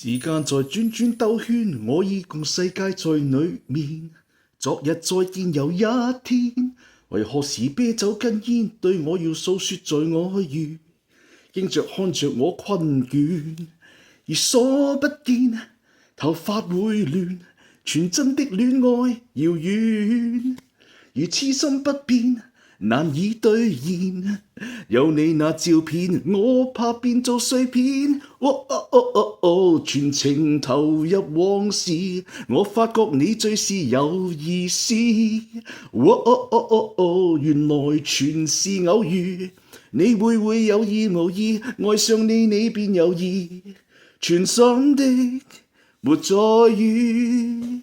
時間在轉轉兜圈，我已共世界在裏面。昨日再見又一天，為何是啤酒跟煙對我要訴說在愛緣？驚着看着我困倦，而所不見，頭髮會亂，傳真的戀愛遙遠，如痴心不變，難以兌現。有你那照片，我怕變做碎片。全情投入往事，我發覺你最是有意思。原來全是偶遇，你會有意無意愛上你，你便有意。全心的沒在意。